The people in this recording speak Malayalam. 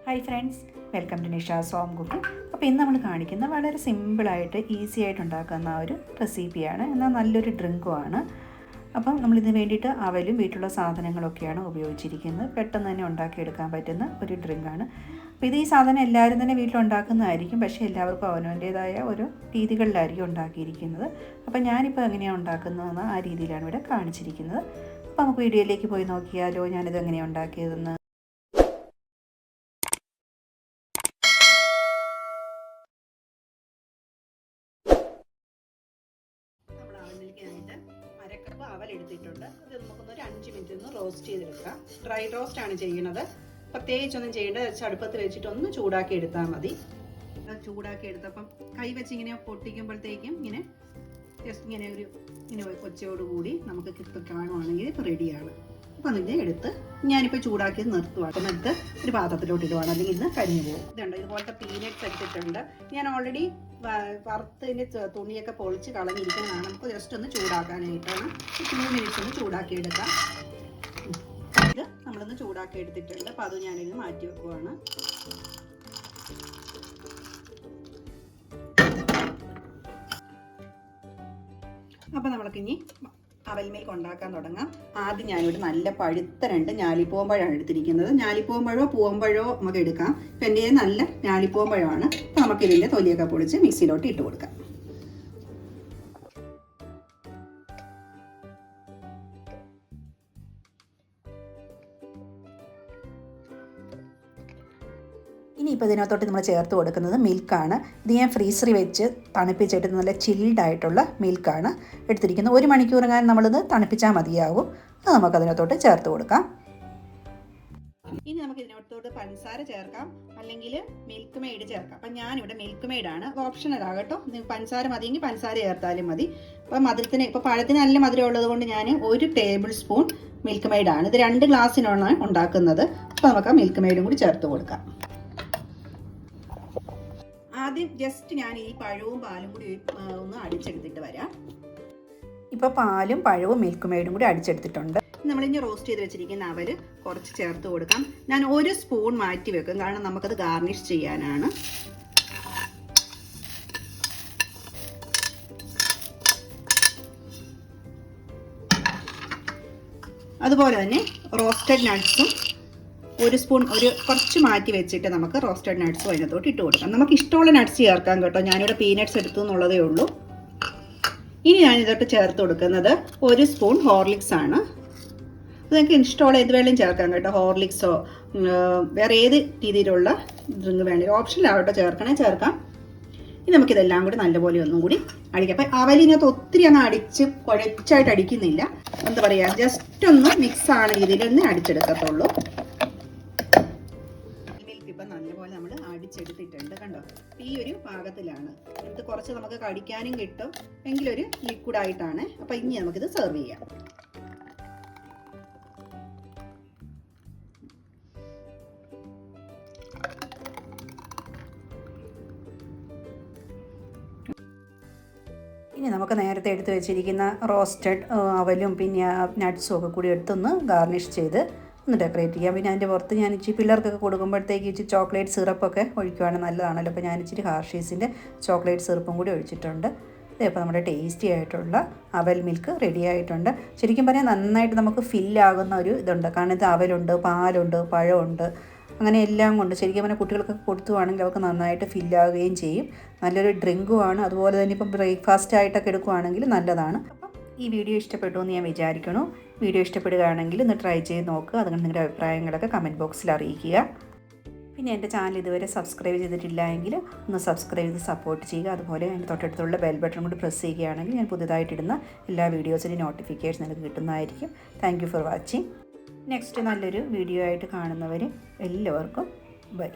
Hi friends, welcome to Nisha's home cooking. അപ്പോൾ ഇന്ന് നമ്മൾ കാണിക്കുന്ന വളരെ സിമ്പിളായിട്ട് ഈസി ആയിട്ട് ഉണ്ടാക്കുന്ന ഒരു റെസിപ്പിയാണ്, എന്നാൽ നല്ലൊരു ഡ്രിങ്കുമാണ്. അപ്പം നമ്മളിതിന് വേണ്ടിയിട്ട് അവലും വീട്ടിലുള്ള സാധനങ്ങളൊക്കെയാണ് ഉപയോഗിച്ചിരിക്കുന്നത്. പെട്ടെന്ന് തന്നെ ഉണ്ടാക്കിയെടുക്കാൻ പറ്റുന്ന ഒരു ഡ്രിങ്കാണ്. അപ്പോൾ ഈ സാധനം എല്ലാവരും തന്നെ വീട്ടിലുണ്ടാക്കുന്നതായിരിക്കും, പക്ഷേ എല്ലാവർക്കും അവനവൻ്റേതായ ഓരോ രീതികളിലായിരിക്കും ഉണ്ടാക്കിയിരിക്കുന്നത്. അപ്പോൾ ഞാനിപ്പോൾ എങ്ങനെയാണ് ഉണ്ടാക്കുന്നതെന്ന് ആ രീതിയിലാണ് ഇവിടെ കാണിച്ചിരിക്കുന്നത്. അപ്പോൾ നമുക്ക് വീഡിയോയിലേക്ക് പോയി നോക്കിയാലോ, ഞാനിത് എങ്ങനെയാണ് ഉണ്ടാക്കിയതെന്ന്. അരക്കപ്പ് അവൽ എടുത്തിട്ടുണ്ട്. ഇത് നമുക്കൊന്നൊരു 5 മിനിറ്റ് ഒന്ന് റോസ്റ്റ് ചെയ്തെടുക്കാം. ഡ്രൈ റോസ്റ്റ് ആണ് ചെയ്യുന്നത്. പ്രത്യേകിച്ചൊന്നും ചെയ്യേണ്ടത്, അടുപ്പത്ത് വെച്ചിട്ട് ഒന്ന് ചൂടാക്കി എടുത്താൽ മതി. ചൂടാക്കി എടുത്തപ്പം കൈ വെച്ച് ഇങ്ങനെ പൊട്ടിക്കുമ്പോഴത്തേക്കും ഇങ്ങനെ ജസ്റ്റ് ഇങ്ങനെ ഒച്ചയോടുകൂടി നമുക്ക് കാണുവാണെങ്കിൽ ഇപ്പോൾ റെഡിയാണ്. അപ്പം അതിൻ്റെ എടുത്ത് ഞാനിപ്പോൾ ചൂടാക്കിയത് നിർത്തുവാണ്. എന്നിട്ട് ഒരു പാത്രത്തിലോട്ട് ഇടുവാണ്, അല്ലെങ്കിൽ ഇന്ന് കരിഞ്ഞു പോകും. ഇതുണ്ട്, ഇതുപോലത്തെ പീനട്ട്സ് എടുത്തിട്ടുണ്ട്. ഞാൻ ഓൾറെഡി വറുത്തതിൻ്റെ തുണിയൊക്കെ പൊളിച്ച് കളഞ്ഞിരിക്കുന്നതാണ്. നമുക്ക് ജസ്റ്റ് ഒന്ന് ചൂടാക്കാനായിട്ടാണ്. 2 മിനിറ്റ്സ് ഒന്ന് ചൂടാക്കി എടുക്കാം. ഇത് നമ്മളൊന്ന് ചൂടാക്കി എടുത്തിട്ടുണ്ട്. അപ്പോൾ അത് ഞാനിത് മാറ്റി വെക്കുവാണ്. അപ്പോൾ നമുക്കിനി അവൽ മിൽക്ക് ഉണ്ടാക്കാൻ തുടങ്ങാം. ആദ്യം ഞാനിവിടെ നല്ല പഴുത്ത 2 ഞാലിപ്പൂവമ്പഴമാണ് എടുത്തിരിക്കുന്നത്. ഞാലിപ്പൂവമ്പഴോ പൂവമ്പഴോ നമുക്ക് എടുക്കാം. ഇപ്പം എൻ്റെ നല്ല ഞാലിപ്പൂവമ്പഴമാണ്. അപ്പോൾ നമുക്കിതിൻ്റെ തൊലിയൊക്കെ പൊളിച്ച് മിക്സിയിലോട്ട് ഇട്ട് കൊടുക്കാം. ഇനിയിപ്പോൾ ഇതിനകത്തോട്ട് നമ്മൾ ചേർത്ത് കൊടുക്കുന്നത് മിൽക്കാണ്. ഇത് ഞാൻ ഫ്രീസറിൽ വെച്ച് തണുപ്പിച്ചിട്ട് നല്ല ചിൽഡായിട്ടുള്ള മിൽക്കാണ് എടുത്തിരിക്കുന്നത്. 1 മണിക്കൂറെങ്ങാനും നമ്മളിത് തണുപ്പിച്ചാൽ മതിയാവും. അത് നമുക്ക് അതിനകത്തോട്ട് ചേർത്ത് കൊടുക്കാം. ഇനി നമുക്ക് ഇതിനകത്തോട്ട് പഞ്ചസാര ചേർക്കാം, അല്ലെങ്കിൽ മിൽക്ക് മെയ്ഡ് ചേർക്കാം. അപ്പം ഞാനിവിടെ മിൽക്ക് മെയ്ഡാണ്, ഓപ്ഷണലാകട്ടോ. പഞ്ചസാര മതിയെങ്കിൽ പഞ്ചസാര ചേർത്താലും മതി. അപ്പം മധുരത്തിന്, ഇപ്പോൾ പഴത്തിന് നല്ല മധുരം ഉള്ളത് കൊണ്ട് ഞാൻ 1 ടേബിൾ സ്പൂൺ മിൽക്ക് മെയ്ഡാണ്. ഇത് 2 ഗ്ലാസ്സിനാണ് ഉണ്ടാക്കുന്നത്. അപ്പോൾ നമുക്ക് ആ മിൽക്ക് മെയ്ഡും കൂടി ചേർത്ത് കൊടുക്കാം. ആദ്യം ജസ്റ്റ് ഞാൻ ഈ പഴവും പാലും കൂടി ഒന്ന് അടിച്ചെടുത്തിട്ട് വരാം. ഇപ്പോൾ പാലും പഴവും മിൽക്ക് മെയ്ഡും കൂടി അടിച്ചെടുത്തിട്ടുണ്ട്. നമ്മളിനി റോസ്റ്റ് ചെയ്ത് വെച്ചിരിക്കുന്ന അവൽ കുറച്ച് ചേർത്ത് കൊടുക്കാം. ഞാൻ 1 സ്പൂൺ മാറ്റി വെക്കും, കാരണം നമുക്കത് ഗാർണിഷ് ചെയ്യാനാണ്. അതുപോലെ തന്നെ റോസ്റ്റഡ് നട്ട്സും 1 സ്പൂൺ കുറച്ച് മാറ്റി വെച്ചിട്ട് നമുക്ക് റോസ്റ്റഡ് നട്ട്സും അതിനകത്തോട്ട് ഇട്ട് കൊടുക്കാം. നമുക്ക് ഇഷ്ടമുള്ള നട്ട്സ് ചേർക്കാം കേട്ടോ. ഞാനിവിടെ പീനട്ട്സ് എടുത്തു എന്നുള്ളതേ ഉള്ളൂ. ഇനി ഞാനിതോട്ട് ചേർത്ത് കൊടുക്കുന്നത് 1 സ്പൂൺ ഹോർലിക്സ് ആണ്. അത് നിങ്ങൾക്ക് ഇഷ്ടമുള്ള ഏത് വേണമെങ്കിലും ചേർക്കാം കേട്ടോ. ഹോർലിക്സോ വേറെ ഏത് രീതിയിലുള്ള ഡ്രിങ്ക് വേണമെങ്കിലും ഓപ്ഷനിലാവട്ടോ, ചേർക്കാം. ഇനി നമുക്കിതെല്ലാം കൂടി നല്ലപോലെ ഒന്നും കൂടി അടിക്കാം. അപ്പം അവലിനകത്ത് ഒത്തിരി അങ്ങ് കുഴച്ചായിട്ട് അടിക്കുന്നില്ല. എന്താ പറയുക, ജസ്റ്റ് ഒന്ന് മിക്സ് ആണ് രീതിയിൽ ഒന്ന് അടിച്ചെടുക്കത്തുള്ളൂ. നല്ലപോലെ നമ്മൾ അടിച്ചെടുത്തിട്ടുണ്ട്, കണ്ടോ. ഈ ഒരു പാകത്തിലാണ്. ഇത് കുറച്ച് നമുക്ക് കടിക്കാനും കിട്ടും, എങ്കിലൊരു ലിക്വിഡായിട്ടാണ്. അപ്പം ഇനി നമുക്കിത് സെർവ് ചെയ്യാം. ഇനി നമുക്ക് നേരത്തെ എടുത്ത് വെച്ചിരിക്കുന്ന റോസ്റ്റഡ് അവലും പിന്നെ നട്ട്സും ഒക്കെ കൂടി എടുത്തൊന്ന് ഗാർണിഷ് ചെയ്ത് ഒന്ന് ഡെക്കറേറ്റ് ചെയ്യാം. പിന്നെ അതിൻ്റെ പുറത്ത് ഞാൻ ഇച്ചിരി പിള്ളേർക്കൊക്കെ കൊടുക്കുമ്പോഴത്തേക്ക് ഇച്ചിരി ചോക്ലേറ്റ് സിറപ്പൊക്കെ ഒഴിക്കുവാണെങ്കിൽ നല്ലതാണല്ലോ. അപ്പോൾ ഞാൻ ഇച്ചിരി ഹാർഷീസിൻ്റെ ചോക്ലേറ്റ് സിറപ്പും കൂടി ഒഴിച്ചിട്ടുണ്ട്. ഇപ്പോൾ നമ്മുടെ ടേസ്റ്റി ആയിട്ടുള്ള അവൽ മിൽക്ക് റെഡി ആയിട്ടുണ്ട്. ശരിക്കും പറഞ്ഞാൽ നന്നായിട്ട് നമുക്ക് ഫില്ലാകുന്ന ഒരു ഇതുണ്ട്, കാരണം ഇത് അവലുണ്ട്, പാലുണ്ട്, പഴമുണ്ട്, അങ്ങനെ എല്ലാം കൊണ്ട് ശരിക്കും പറഞ്ഞാൽ കുട്ടികൾക്കൊക്കെ കൊടുത്തുവാണെങ്കിൽ അവർക്ക് നന്നായിട്ട് ഫില്ലാകുകയും ചെയ്യും. നല്ലൊരു ഡ്രിങ്കുമാണ്. അതുപോലെ തന്നെ ഇപ്പം ബ്രേക്ക്ഫാസ്റ്റ് ആയിട്ടൊക്കെ എടുക്കുകയാണെങ്കിൽ നല്ലതാണ്. ഈ വീഡിയോ ഇഷ്ടപ്പെട്ടു എന്ന് ഞാൻ വിചാരിക്കുന്നു. വീഡിയോ ഇഷ്ടപ്പെടുകയാണെങ്കിൽ ഒന്ന് ട്രൈ ചെയ്ത് നോക്കുക. അതുകൊണ്ട് നിങ്ങളുടെ അഭിപ്രായങ്ങളൊക്കെ കമൻറ്റ് ബോക്സിൽ അറിയിക്കുക. പിന്നെ എൻ്റെ ചാനൽ ഇതുവരെ സബ്സ്ക്രൈബ് ചെയ്തിട്ടില്ല എങ്കിൽ ഒന്ന് സബ്സ്ക്രൈബ് ചെയ്ത് സപ്പോർട്ട് ചെയ്യുക. അതുപോലെ അതിൻ്റെ തൊട്ടടുത്തുള്ള ബെൽ ബട്ടൺ കൂടി പ്രസ് ചെയ്യുകയാണെങ്കിൽ ഞാൻ പുതുതായിട്ടിടുന്ന എല്ലാ വീഡിയോസിൻ്റെ നോട്ടിഫിക്കേഷൻ നിങ്ങൾക്ക് കിട്ടുന്നതായിരിക്കും. Thank you for watching. Next നല്ലൊരു വീഡിയോ ആയിട്ട് കാണുന്നവർ എല്ലാവർക്കും ബൈ.